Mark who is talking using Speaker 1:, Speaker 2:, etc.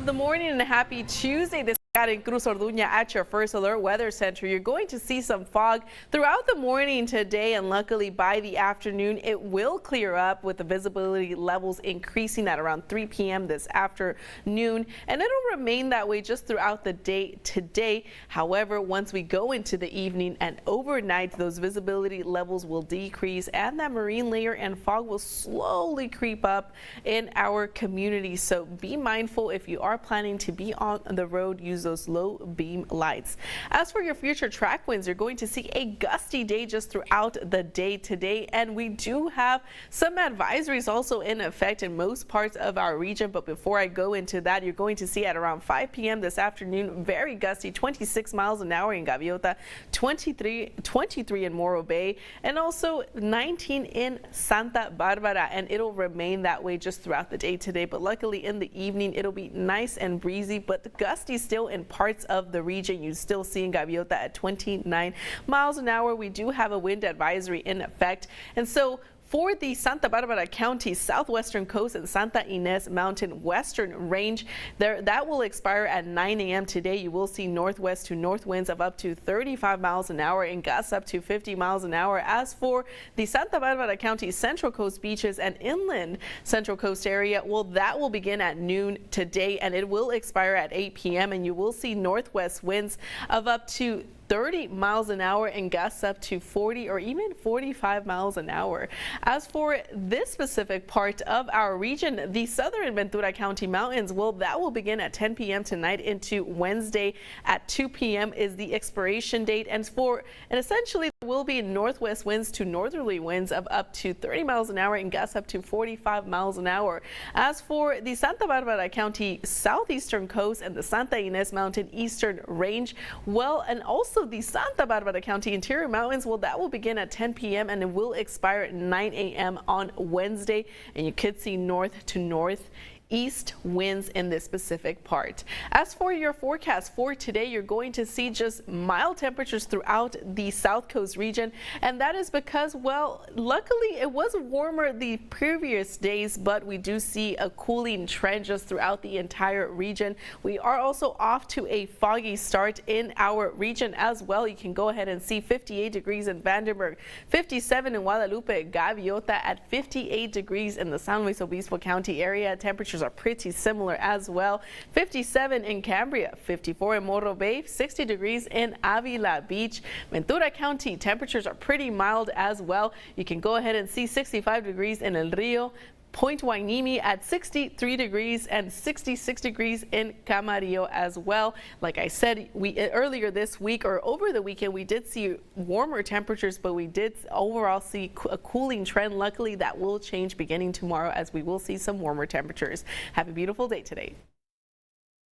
Speaker 1: of the morning and a happy Tuesday. This in Cruz Orduña at your First Alert Weather Center. You're going to see some fog throughout the morning today, and luckily by the afternoon it will clear up with the visibility levels increasing at around 3 p.m. this afternoon, and it'll remain that way just throughout the day today. However, once we go into the evening and overnight, those visibility levels will decrease and that marine layer and fog will slowly creep up in our community. So be mindful if you are planning to be on the road. Use those low beam lights. As for your future track winds, you're going to see a gusty day just throughout the day today, and we do have some advisories also in effect in most parts of our region. But before I go into that, you're going to see at around 5 p.m. this afternoon, very gusty, 26 miles an hour in Gaviota, 23 in Morro Bay, and also 19 in Santa Barbara, and it'll remain that way just throughout the day today. But luckily in the evening it'll be nice and breezy, but the gusty still in parts of the region. You still see in Gaviota at 29 miles an hour. We do have a wind advisory in effect, and so for the Santa Barbara County southwestern coast and Santa Ynez Mountain western range, that will expire at 9 a.m. today. You will see northwest to north winds of up to 35 miles an hour and gusts up to 50 miles an hour. As for the Santa Barbara County central coast beaches and inland central coast area, well, that will begin at noon today and it will expire at 8 p.m. and you will see northwest winds of up to 30 miles an hour and gusts up to 40 or even 45 miles an hour. As for this specific part of our region, the southern Ventura County mountains, well, that will begin at 10 p.m. tonight into Wednesday at 2 p.m. is the expiration date. And essentially there will be northwest winds to northerly winds of up to 30 miles an hour and gusts up to 45 miles an hour. As for the Santa Barbara County southeastern coast and the Santa Ynez Mountain eastern range, well, and also the Santa Barbara County interior mountains, well, that will begin at 10 p.m. and it will expire at 9 a.m. on Wednesday, and you could see north to northeast winds in this specific part. As for your forecast for today, you're going to see just mild temperatures throughout the South Coast region, and that is because, well, luckily it was warmer the previous days, but we do see a cooling trend just throughout the entire region. We are also off to a foggy start in our region as well. You can go ahead and see 58 degrees in Vandenberg, 57 in Guadalupe, Gaviota at 58 degrees in the San Luis Obispo County area. Temperatures are pretty similar as well. 57 in Cambria, 54 in Morro Bay, 60 degrees in Avila Beach. Ventura County temperatures are pretty mild as well. You can go ahead and see 65 degrees in El Rio, Point Hueneme at 63 degrees and 66 degrees in Camarillo as well. Like I said, earlier this week or over the weekend, we did see warmer temperatures, but we did overall see a cooling trend. Luckily, that will change beginning tomorrow as we will see some warmer temperatures. Have a beautiful day today.